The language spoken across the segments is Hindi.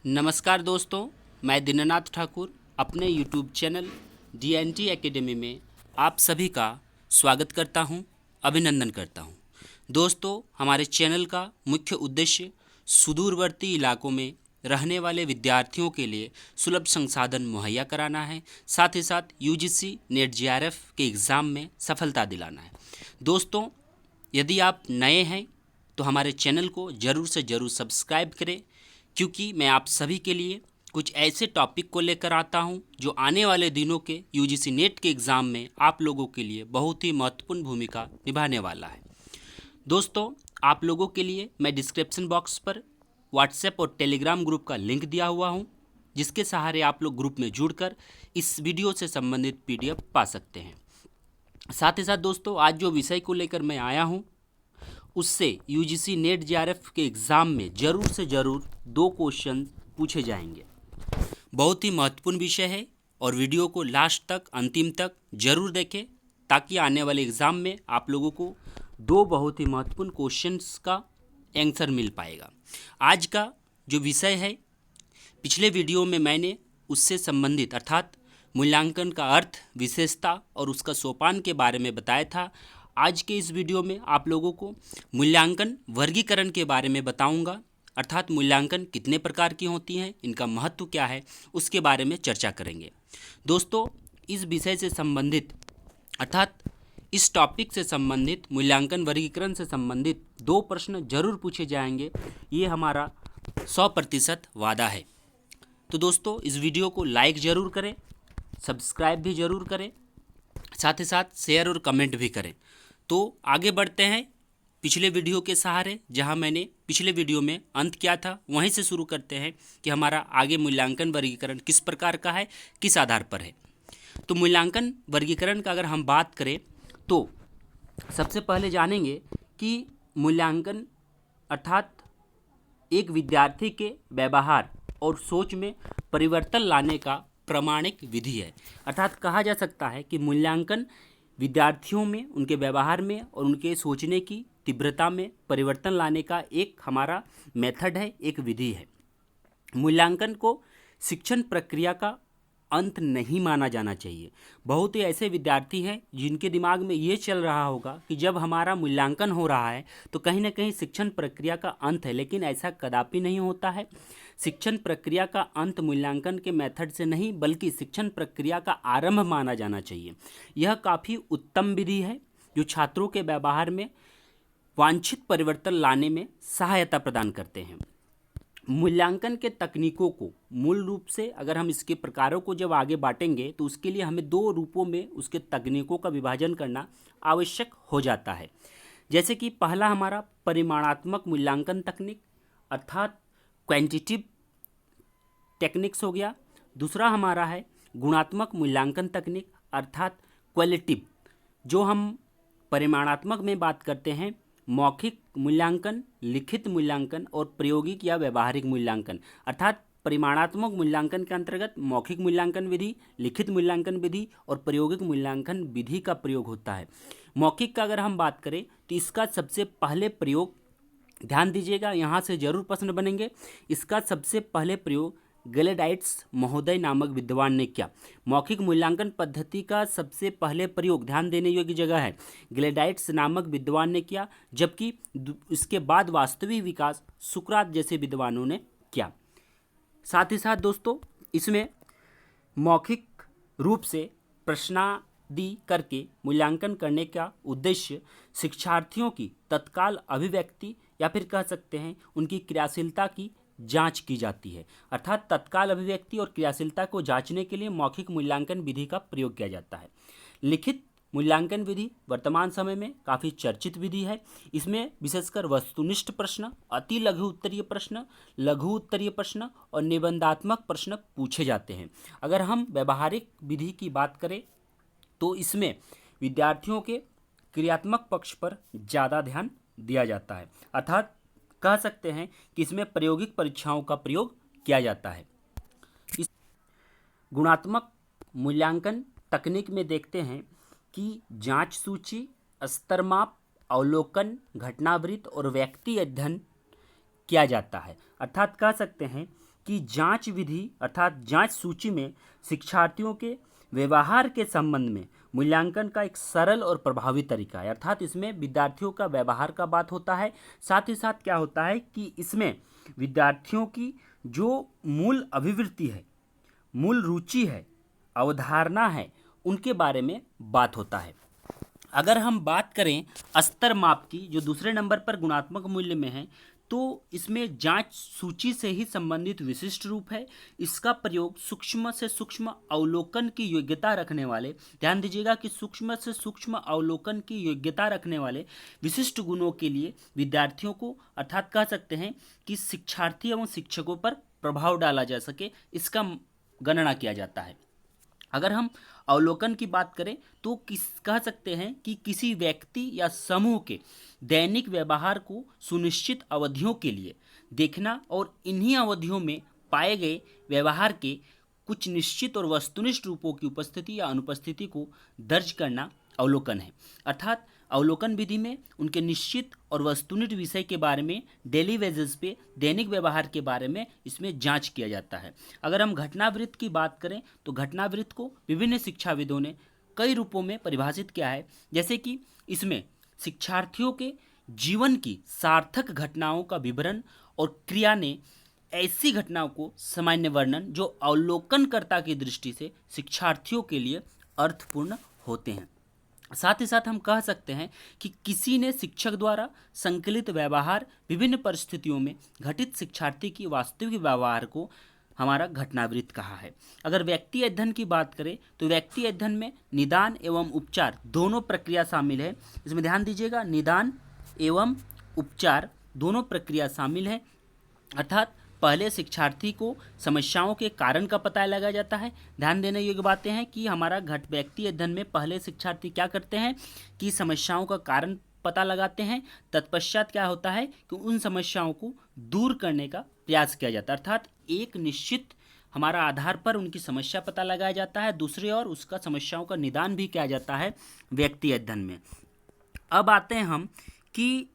नमस्कार दोस्तों, मैं दीनानाथ ठाकुर अपने यूट्यूब चैनल DNT एकेडमी में आप सभी का स्वागत करता हूं, अभिनंदन करता हूं। दोस्तों, हमारे चैनल का मुख्य उद्देश्य सुदूरवर्ती इलाकों में रहने वाले विद्यार्थियों के लिए सुलभ संसाधन मुहैया कराना है, साथ ही साथ UGC नेट JRF के एग्ज़ाम में सफलता दिलाना है। दोस्तों, यदि आप नए हैं तो हमारे चैनल को ज़रूर से ज़रूर सब्सक्राइब करें, क्योंकि मैं आप सभी के लिए कुछ ऐसे टॉपिक को लेकर आता हूं जो आने वाले दिनों के UGC नेट के एग्ज़ाम में आप लोगों के लिए बहुत ही महत्वपूर्ण भूमिका निभाने वाला है। दोस्तों, आप लोगों के लिए मैं डिस्क्रिप्शन बॉक्स पर व्हाट्सएप और टेलीग्राम ग्रुप का लिंक दिया हुआ हूं, जिसके सहारे आप लोग ग्रुप में जुड़कर इस वीडियो से संबंधित PDF पा सकते हैं। साथ ही साथ दोस्तों, आज जो विषय को लेकर मैं आया हूं उससे UGC नेट JRF के एग्ज़ाम में ज़रूर से ज़रूर 2 क्वेश्चन पूछे जाएंगे। बहुत ही महत्वपूर्ण विषय है और वीडियो को लास्ट तक, अंतिम तक ज़रूर देखें, ताकि आने वाले एग्ज़ाम में आप लोगों को 2 बहुत ही महत्वपूर्ण क्वेश्चंस का आंसर मिल पाएगा। आज का जो विषय है, पिछले वीडियो में मैंने उससे संबंधित अर्थात मूल्यांकन का अर्थ, विशेषता और उसका सोपान के बारे में बताया था। आज के इस वीडियो में आप लोगों को मूल्यांकन वर्गीकरण के बारे में बताऊंगा, अर्थात मूल्यांकन कितने प्रकार की होती हैं, इनका महत्व क्या है, उसके बारे में चर्चा करेंगे। दोस्तों, इस विषय से संबंधित अर्थात इस टॉपिक से संबंधित मूल्यांकन वर्गीकरण से संबंधित 2 प्रश्न जरूर पूछे जाएंगे, ये हमारा 100% वादा है। तो दोस्तों, इस वीडियो को लाइक ज़रूर करें, सब्सक्राइब भी ज़रूर करें, साथ ही साथ शेयर और कमेंट भी करें। तो आगे बढ़ते हैं पिछले वीडियो के सहारे, जहां मैंने पिछले वीडियो में अंत किया था वहीं से शुरू करते हैं कि हमारा आगे मूल्यांकन वर्गीकरण किस प्रकार का है, किस आधार पर है। तो मूल्यांकन वर्गीकरण का अगर हम बात करें तो सबसे पहले जानेंगे कि मूल्यांकन अर्थात एक विद्यार्थी के व्यवहार और सोच में परिवर्तन लाने का प्रामाणिक विधि है। अर्थात कहा जा सकता है कि मूल्यांकन विद्यार्थियों में, उनके व्यवहार में और उनके सोचने की तीव्रता में परिवर्तन लाने का एक हमारा मेथड है, एक विधि है। मूल्यांकन को शिक्षण प्रक्रिया का अंत नहीं माना जाना चाहिए। बहुत ही ऐसे विद्यार्थी हैं जिनके दिमाग में ये चल रहा होगा कि जब हमारा मूल्यांकन हो रहा है तो कहीं ना कहीं शिक्षण प्रक्रिया का अंत है, लेकिन ऐसा कदापि नहीं होता है। शिक्षण प्रक्रिया का अंत मूल्यांकन के मेथड से नहीं, बल्कि शिक्षण प्रक्रिया का आरंभ माना जाना चाहिए। यह काफ़ी उत्तम विधि है जो छात्रों के व्यवहार में वांछित परिवर्तन लाने में सहायता प्रदान करते हैं। मूल्यांकन के तकनीकों को मूल रूप से अगर हम इसके प्रकारों को जब आगे बांटेंगे तो उसके लिए हमें 2 रूपों में उसके तकनीकों का विभाजन करना आवश्यक हो जाता है। जैसे कि पहला हमारा परिमाणात्मक मूल्यांकन तकनीक अर्थात क्वांटिटिव टेक्निक्स हो गया। दूसरा हमारा है गुणात्मक मूल्यांकन तकनीक अर्थात क्वालिटिव। जो हम परिमाणात्मक में बात करते हैं, मौखिक मूल्यांकन, लिखित मूल्यांकन और प्रायोगिक या व्यवहारिक मूल्यांकन। अर्थात परिमाणात्मक मूल्यांकन के अंतर्गत मौखिक मूल्यांकन विधि, लिखित मूल्यांकन विधि और प्रायोगिक मूल्यांकन विधि का प्रयोग होता है। मौखिक का अगर हम बात करें तो इसका सबसे पहले प्रयोग, ध्यान दीजिएगा, यहाँ से जरूर प्रश्न बनेंगे। इसका सबसे पहले प्रयोग गैलेडाइट्स महोदय नामक विद्वान ने किया। मौखिक मूल्यांकन पद्धति का सबसे पहले प्रयोग, ध्यान देने योग्य जगह है, गैलेडाइट्स नामक विद्वान ने किया, जबकि इसके बाद वास्तविक विकास सुकरात जैसे विद्वानों ने किया। साथ ही साथ दोस्तों, इसमें मौखिक रूप से प्रश्नादि करके मूल्यांकन करने का उद्देश्य शिक्षार्थियों की तत्काल अभिव्यक्ति या फिर कह सकते हैं उनकी क्रियाशीलता की जांच की जाती है। अर्थात तत्काल अभिव्यक्ति और क्रियाशीलता को जांचने के लिए मौखिक मूल्यांकन विधि का प्रयोग किया जाता है। लिखित मूल्यांकन विधि वर्तमान समय में काफ़ी चर्चित विधि है। इसमें विशेषकर वस्तुनिष्ठ प्रश्न, अति लघु उत्तरीय प्रश्न, लघु उत्तरीय प्रश्न और निबंधात्मक प्रश्न पूछे जाते हैं। अगर हम व्यवहारिक विधि की बात करें तो इसमें विद्यार्थियों के क्रियात्मक पक्ष पर ज़्यादा ध्यान दिया जाता है। अर्थात कह सकते हैं कि इसमें प्रायोगिक परीक्षाओं का प्रयोग किया जाता है। इस गुणात्मक मूल्यांकन तकनीक में देखते हैं कि जांच सूची, स्तर माप, अवलोकन, घटनावृत्त और व्यक्ति अध्ययन किया जाता है। अर्थात कह सकते हैं कि जांच विधि अर्थात जांच सूची में शिक्षार्थियों के व्यवहार के संबंध में मूल्यांकन का एक सरल और प्रभावी तरीका है। अर्थात इसमें विद्यार्थियों का व्यवहार का बात होता है, साथ ही साथ क्या होता है कि इसमें विद्यार्थियों की जो मूल अभिवृत्ति है, मूल रुचि है, अवधारणा है, उनके बारे में बात होता है। अगर हम बात करें स्तर माप की, जो दूसरे नंबर पर गुणात्मक मूल्य में है, तो इसमें जांच सूची से ही संबंधित विशिष्ट रूप है। इसका प्रयोग सूक्ष्म से सूक्ष्म अवलोकन की योग्यता रखने वाले, ध्यान दीजिएगा कि सूक्ष्म से सूक्ष्म अवलोकन की योग्यता रखने वाले विशिष्ट गुणों के लिए विद्यार्थियों को, अर्थात कह सकते हैं कि शिक्षार्थी एवं शिक्षकों पर प्रभाव डाला जा सके, इसका गणना किया जाता है। अगर हम अवलोकन की बात करें तो कह सकते हैं कि किसी व्यक्ति या समूह के दैनिक व्यवहार को सुनिश्चित अवधियों के लिए देखना और इन्हीं अवधियों में पाए गए व्यवहार के कुछ निश्चित और वस्तुनिष्ठ रूपों की उपस्थिति या अनुपस्थिति को दर्ज करना अवलोकन है। अर्थात अवलोकन विधि में उनके निश्चित और वस्तुनिष्ठ विषय के बारे में डेली बेसिस पे दैनिक व्यवहार के बारे में इसमें जांच किया जाता है। अगर हम घटनावृत्त की बात करें तो घटनावृत्त को विभिन्न शिक्षाविदों ने कई रूपों में परिभाषित किया है, जैसे कि इसमें शिक्षार्थियों के जीवन की सार्थक घटनाओं का विवरण और क्रिया ने ऐसी घटनाओं को सामान्य वर्णन जो अवलोकनकर्ता की दृष्टि से शिक्षार्थियों के लिए अर्थपूर्ण होते हैं। साथ ही साथ हम कह सकते हैं कि किसी ने शिक्षक द्वारा संकलित व्यवहार विभिन्न परिस्थितियों में घटित शिक्षार्थी की वास्तविक व्यवहार को हमारा घटनावृत्त कहा है। अगर व्यक्ति अध्ययन की बात करें तो व्यक्ति अध्ययन में निदान एवं उपचार दोनों प्रक्रिया शामिल है। इसमें ध्यान दीजिएगा, निदान एवं उपचार दोनों प्रक्रिया शामिल है। अर्थात पहले शिक्षार्थी को समस्याओं के कारण का पता लगाया जाता है। ध्यान देने योग्य बातें हैं कि हमारा व्यक्ति अध्ययन में पहले शिक्षार्थी क्या करते हैं कि समस्याओं का कारण पता लगाते हैं, तत्पश्चात क्या होता है कि उन समस्याओं को दूर करने का प्रयास किया जाता है। अर्थात एक निश्चित हमारा आधार पर उनकी समस्या पता लगाया जाता है, दूसरी ओर उसका समस्याओं का निदान भी किया जाता है व्यक्ति अध्ययन में। अब आते हैं हम कि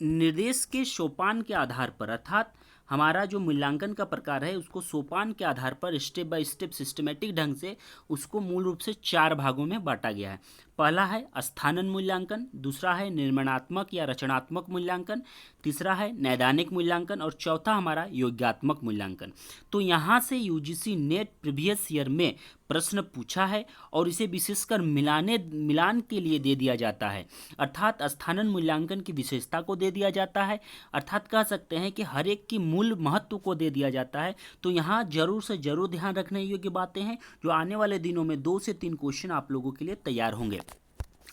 निर्देश के सोपान के आधार पर, अर्थात हमारा जो मूल्यांकन का प्रकार है उसको सोपान के आधार पर स्टेप बाय स्टेप सिस्टमेटिक ढंग से उसको मूल रूप से 4 भागों में बांटा गया है। पहला है स्थानन मूल्यांकन, दूसरा है निर्माणात्मक या रचनात्मक मूल्यांकन, तीसरा है नैदानिक मूल्यांकन और चौथा हमारा योग्यात्मक मूल्यांकन। तो यहाँ से यूजीसी नेट प्रीवियस ईयर में प्रश्न पूछा है और इसे विशेषकर मिलान के लिए दे दिया जाता है। अर्थात स्थानन मूल्यांकन की विशेषता को दे दिया जाता है, अर्थात कह सकते हैं कि हर एक की मूल महत्व को दे दिया जाता है। तो यहाँ जरूर से जरूर ध्यान रखने योग्य बातें हैं जो आने वाले दिनों में 2 से 3 क्वेश्चन आप लोगों के लिए तैयार होंगे।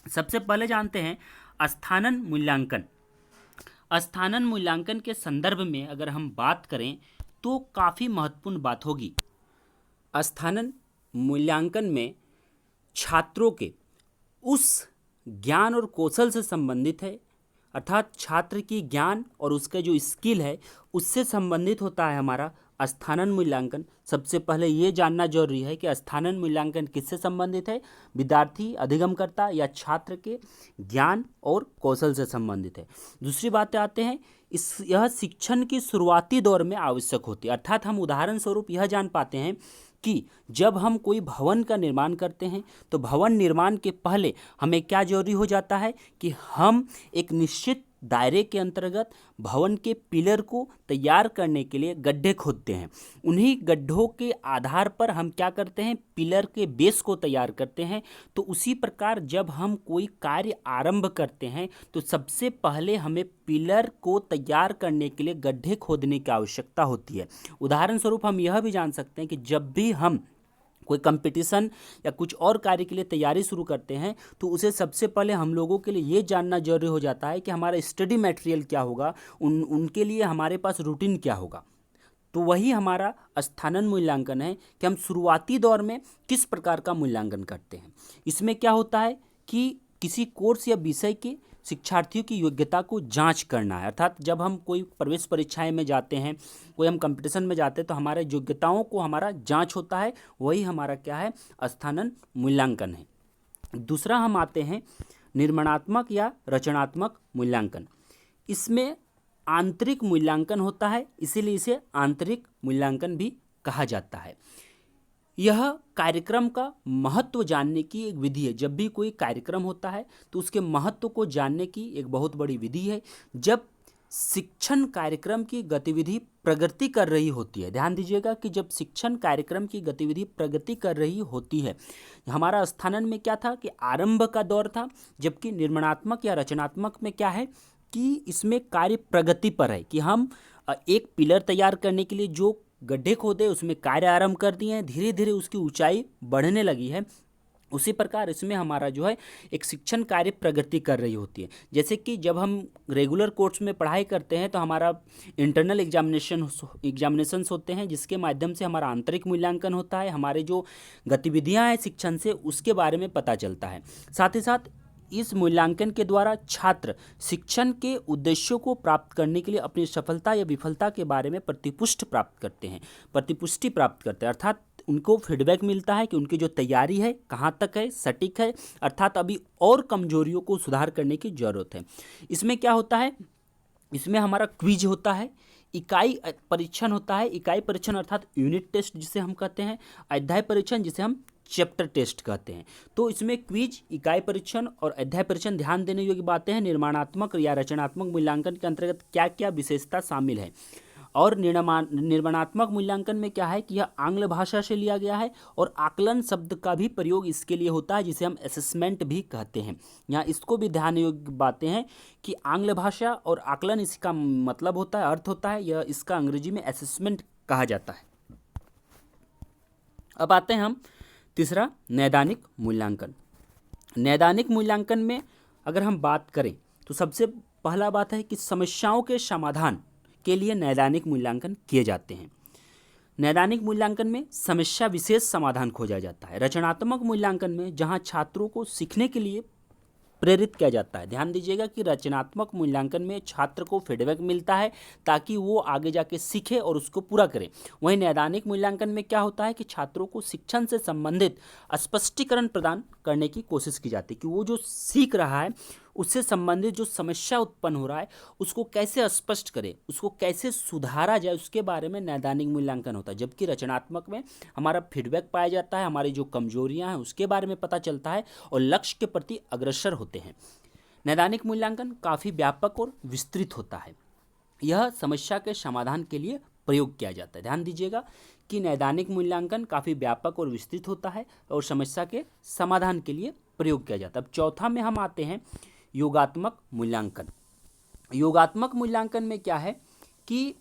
सबसे पहले जानते हैं स्थानन मूल्यांकन। स्थानन मूल्यांकन के संदर्भ में अगर हम बात करें तो काफ़ी महत्वपूर्ण बात होगी। स्थानन मूल्यांकन में छात्रों के उस ज्ञान और कौशल से संबंधित है, अर्थात छात्र की ज्ञान और उसका जो स्किल है उससे संबंधित होता है हमारा स्थानन मूल्यांकन। सबसे पहले ये जानना जरूरी है कि स्थानन मूल्यांकन किससे संबंधित है, विद्यार्थी, अधिगमकर्ता या छात्र के ज्ञान और कौशल से संबंधित है। दूसरी बात आते हैं यह शिक्षण की शुरुआती दौर में आवश्यक होती है। अर्थात हम उदाहरण स्वरूप यह जान पाते हैं कि जब हम कोई भवन का निर्माण करते हैं तो भवन निर्माण के पहले हमें क्या जरूरी हो जाता है कि हम एक निश्चित दायरे के अंतर्गत भवन के पिलर को तैयार करने के लिए गड्ढे खोदते हैं। उन्हीं गड्ढों के आधार पर हम क्या करते हैं, पिलर के बेस को तैयार करते हैं। तो उसी प्रकार जब हम कोई कार्य आरंभ करते हैं तो सबसे पहले हमें पिलर को तैयार करने के लिए गड्ढे खोदने की आवश्यकता होती है। उदाहरण स्वरूप हम यह भी जान सकते हैं कि जब भी हम कोई कंपटीशन या कुछ और कार्य के लिए तैयारी शुरू करते हैं तो उसे सबसे पहले हम लोगों के लिए ये जानना जरूरी हो जाता है कि हमारा स्टडी मटेरियल क्या होगा, उनके लिए हमारे पास रूटीन क्या होगा। तो वही हमारा स्थानन मूल्यांकन है कि हम शुरुआती दौर में किस प्रकार का मूल्यांकन करते हैं। इसमें क्या होता है कि किसी कोर्स या विषय के शिक्षार्थियों की योग्यता को जांच करना है। अर्थात जब हम कोई प्रवेश परीक्षाएं में जाते हैं, कोई हम कंपटीशन में जाते हैं तो हमारे योग्यताओं को हमारा जांच होता है, वही हमारा क्या है, स्थानन मूल्यांकन है। दूसरा हम आते हैं निर्माणात्मक या रचनात्मक मूल्यांकन। इसमें आंतरिक मूल्यांकन होता है, इसीलिए इसे आंतरिक मूल्यांकन भी कहा जाता है। यह कार्यक्रम का महत्व जानने की एक विधि है। जब भी कोई कार्यक्रम होता है तो उसके महत्व को जानने की एक बहुत बड़ी विधि है। जब शिक्षण कार्यक्रम की गतिविधि प्रगति कर रही होती है, ध्यान दीजिएगा कि जब शिक्षण कार्यक्रम की गतिविधि प्रगति कर रही होती है, हमारा स्थानन में क्या था कि आरंभ का दौर था, जबकि निर्माणात्मक या रचनात्मक में क्या है कि इसमें कार्य प्रगति पर है, कि हम एक पिलर तैयार करने के लिए जो गड्ढे खोदे उसमें कार्य आरंभ कर दिए हैं, धीरे धीरे उसकी ऊंचाई बढ़ने लगी है। उसी प्रकार इसमें हमारा जो है एक शिक्षण कार्य प्रगति कर रही होती है। जैसे कि जब हम रेगुलर कोर्स में पढ़ाई करते हैं तो हमारा इंटरनल एग्जामिनेशंस होते हैं, जिसके माध्यम से हमारा आंतरिक मूल्यांकन होता है, हमारे जो गतिविधियां हैं शिक्षण से उसके बारे में पता चलता है। साथ ही साथ इस मूल्यांकन के द्वारा छात्र शिक्षण के उद्देश्यों को प्राप्त करने के लिए अपनी सफलता या विफलता के बारे में प्रतिपुष्टि प्राप्त करते हैं, अर्थात उनको फीडबैक मिलता है कि उनकी जो तैयारी है कहाँ तक है, सटीक है, अर्थात अभी और कमजोरियों को सुधार करने की ज़रूरत है। इसमें क्या होता है, इसमें हमारा क्विज होता है, इकाई परीक्षण होता है। इकाई परीक्षण अर्थात यूनिट टेस्ट जिसे हम कहते हैं, अध्याय परीक्षण जिसे हम चैप्टर टेस्ट कहते हैं। तो इसमें क्विज, इकाई परीक्षण और अध्याय परीक्षण ध्यान देने योग्य बातें हैं। निर्माणात्मक या रचनात्मक मूल्यांकन के अंतर्गत क्या क्या विशेषता शामिल है, और निर्माणात्मक मूल्यांकन में क्या है कि यह आंग्ल भाषा से लिया गया है और आकलन शब्द का भी प्रयोग इसके लिए होता है, जिसे हम असेसमेंट भी कहते हैं। यहाँ इसको भी ध्यान योग्य बातें हैं कि आंग्ल भाषा और आकलन इसका मतलब होता है, अर्थ होता है, यह इसका अंग्रेजी में असेसमेंट कहा जाता है। अब आते हैं हम तीसरा, नैदानिक मूल्यांकन। नैदानिक मूल्यांकन में अगर हम बात करें तो सबसे पहला बात है कि समस्याओं के समाधान के लिए नैदानिक मूल्यांकन किए जाते हैं। नैदानिक मूल्यांकन में समस्या विशेष समाधान खोजा जाता है। रचनात्मक मूल्यांकन में जहां छात्रों को सीखने के लिए प्रेरित किया जाता है। ध्यान दीजिएगा कि रचनात्मक मूल्यांकन में छात्र को फीडबैक मिलता है ताकि वो आगे जाके सीखे और उसको पूरा करे। वहीं नैदानिक मूल्यांकन में क्या होता है कि छात्रों को शिक्षण से संबंधित स्पष्टीकरण प्रदान करने की कोशिश की जाती है कि वो जो सीख रहा है उससे संबंधित जो समस्या उत्पन्न हो रहा है उसको कैसे स्पष्ट करे, उसको कैसे सुधारा जाए, उसके बारे में नैदानिक मूल्यांकन होता है। जबकि रचनात्मक में हमारा फीडबैक पाया जाता है, हमारी जो कमजोरियां हैं उसके बारे में पता चलता है और लक्ष्य के प्रति अग्रसर होते हैं। नैदानिक मूल्यांकन काफ़ी व्यापक और विस्तृत होता है। यह समस्या के समाधान के लिए प्रयोग किया जाता है। ध्यान दीजिएगा कि नैदानिक मूल्यांकन काफ़ी व्यापक और विस्तृत होता है और समस्या के समाधान के लिए प्रयोग किया जाता है। अब चौथा में हम आते हैं योगात्मक मूल्यांकन। योगात्मक मूल्यांकन में क्या है कि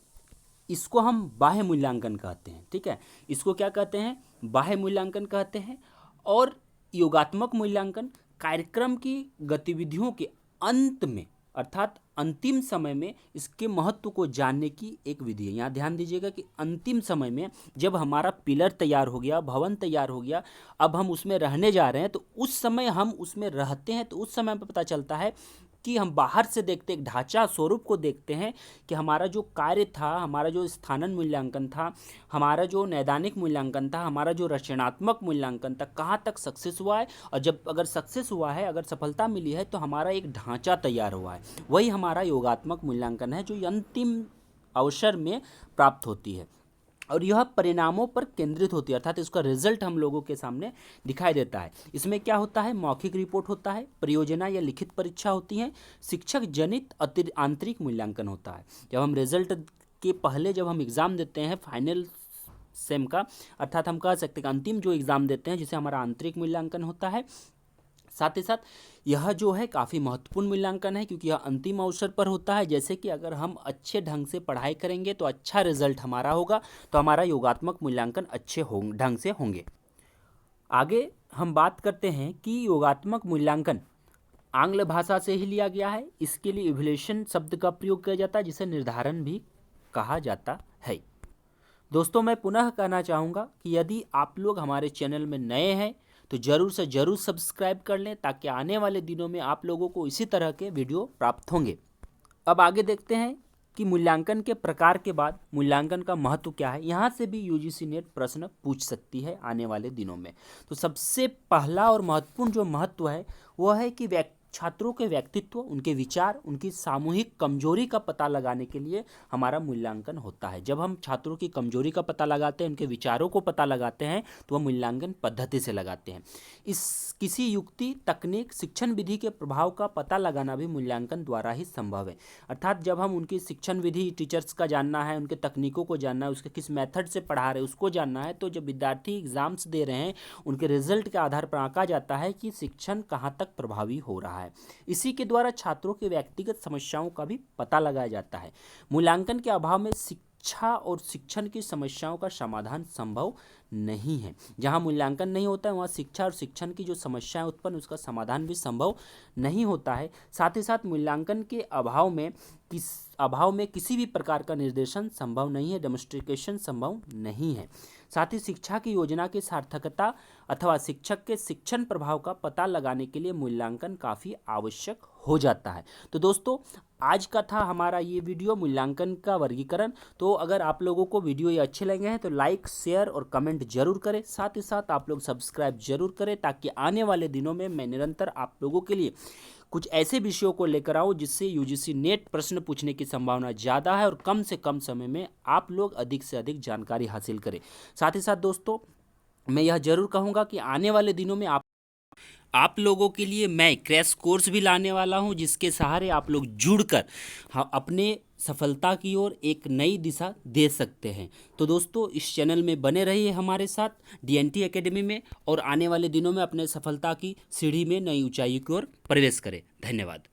इसको हम बाह्य मूल्यांकन कहते हैं, ठीक है, इसको क्या कहते हैं, बाह्य मूल्यांकन कहते हैं। और योगात्मक मूल्यांकन कार्यक्रम की गतिविधियों के अंत में अर्थात अंतिम समय में इसके महत्व को जानने की एक विधि है। यहाँ ध्यान दीजिएगा कि अंतिम समय में जब हमारा पिलर तैयार हो गया, भवन तैयार हो गया, अब हम उसमें रहने जा रहे हैं, तो उस समय हम उसमें रहते हैं तो उस समय पर पता चलता है कि हम बाहर से देखते एक ढांचा स्वरूप को देखते हैं कि हमारा जो कार्य था, हमारा जो स्थानन मूल्यांकन था, हमारा जो नैदानिक मूल्यांकन था, हमारा जो रचनात्मक मूल्यांकन था, कहाँ तक सक्सेस हुआ है। और जब अगर सक्सेस हुआ है, अगर सफलता मिली है तो हमारा एक ढांचा तैयार हुआ है, वही हमारा योगात्मक मूल्यांकन है जो अंतिम अवसर में प्राप्त होती है। और यह परिणामों पर केंद्रित होती है, अर्थात इसका रिजल्ट हम लोगों के सामने दिखाई देता है। इसमें क्या होता है, मौखिक रिपोर्ट होता है, परियोजना या लिखित परीक्षा होती है, शिक्षक जनित आंतरिक मूल्यांकन होता है। जब हम रिजल्ट के पहले जब हम एग्ज़ाम देते हैं फाइनल सेम का, अर्थात हम कह सकते हैं कि अंतिम जो एग्ज़ाम देते हैं जिसे हमारा आंतरिक मूल्यांकन होता है। साथ ही साथ यह जो है काफ़ी महत्वपूर्ण मूल्यांकन है क्योंकि यह अंतिम अवसर पर होता है। जैसे कि अगर हम अच्छे ढंग से पढ़ाई करेंगे तो अच्छा रिजल्ट हमारा होगा, तो हमारा योगात्मक मूल्यांकन अच्छे ढंग से होंगे। आगे हम बात करते हैं कि योगात्मक मूल्यांकन आंग्ल भाषा से ही लिया गया है। इसके लिए इवैल्यूएशन शब्द का प्रयोग किया जाता है जिसे निर्धारण भी कहा जाता है। दोस्तों, मैं पुनः कहना चाहूँगा कि यदि आप लोग हमारे चैनल में नए हैं तो ज़रूर से ज़रूर सब्सक्राइब कर लें ताकि आने वाले दिनों में आप लोगों को इसी तरह के वीडियो प्राप्त होंगे। अब आगे देखते हैं कि मूल्यांकन के प्रकार के बाद मूल्यांकन का महत्व क्या है। यहाँ से भी यूजीसी नेट प्रश्न पूछ सकती है आने वाले दिनों में। तो सबसे पहला और महत्वपूर्ण जो महत्व है वो है कि छात्रों के व्यक्तित्व, उनके विचार, उनकी सामूहिक कमजोरी का पता लगाने के लिए हमारा मूल्यांकन होता है। जब हम छात्रों की कमजोरी का पता लगाते हैं, उनके विचारों को पता लगाते हैं, तो वह मूल्यांकन पद्धति से लगाते हैं। इस किसी युक्ति, तकनीक, शिक्षण विधि के प्रभाव का पता लगाना भी मूल्यांकन द्वारा ही संभव है। अर्थात जब हम उनकी शिक्षण विधि, टीचर्स का जानना है, उनके तकनीकों को जानना है, उसके किस मेथड से पढ़ा रहे हैं उसको जानना है, तो जब विद्यार्थी एग्जाम्स दे रहे हैं, उनके रिजल्ट के आधार पर आंका जाता है कि शिक्षण कहाँ तक प्रभावी हो रहा है। इसी के द्वारा छात्रों के व्यक्तिगत समस्याओं का भी पता लगाया जाता है। मूल्यांकन के अभाव में शिक्षा और शिक्षण की समस्याओं का समाधान संभव नहीं है। जहाँ मूल्यांकन नहीं होता है, वहाँ शिक्षा और शिक्षण की जो समस्याएं उत्पन्न, उसका समाधान भी संभव नहीं होता है। साथ ही साथ मूल्यांकन के अभाव में किसी भी प्रकार का निर्देशन संभव नहीं है, डेमोन्स्ट्रेशन संभव नहीं है। साथ ही शिक्षा की योजना की सार्थकता अथवा शिक्षक के शिक्षण प्रभाव का पता लगाने के लिए मूल्यांकन काफ़ी आवश्यक हो जाता है। तो दोस्तों, आज का था हमारा ये वीडियो मूल्यांकन का वर्गीकरण। तो अगर आप लोगों को वीडियो ये अच्छे लगे हैं तो लाइक, शेयर और कमेंट जरूर करें। साथ ही साथ आप लोग सब्सक्राइब जरूर करें, ताकि आने वाले दिनों में मैं निरंतर आप लोगों के लिए कुछ ऐसे विषयों को लेकर आऊँ जिससे यूजीसी नेट प्रश्न पूछने की संभावना ज़्यादा है और कम से कम समय में आप लोग अधिक से अधिक जानकारी हासिल करें। साथ ही साथ दोस्तों, मैं यह जरूर कहूँगा कि आने वाले दिनों में आप लोगों के लिए मैं क्रैश कोर्स भी लाने वाला हूं, जिसके सहारे आप लोग जुड़कर अपने सफलता की ओर एक नई दिशा दे सकते हैं। तो दोस्तों, इस चैनल में बने रहिए हमारे साथ डीएनटी एकेडमी में, और आने वाले दिनों में अपने सफलता की सीढ़ी में नई ऊंचाई की ओर प्रवेश करें। धन्यवाद।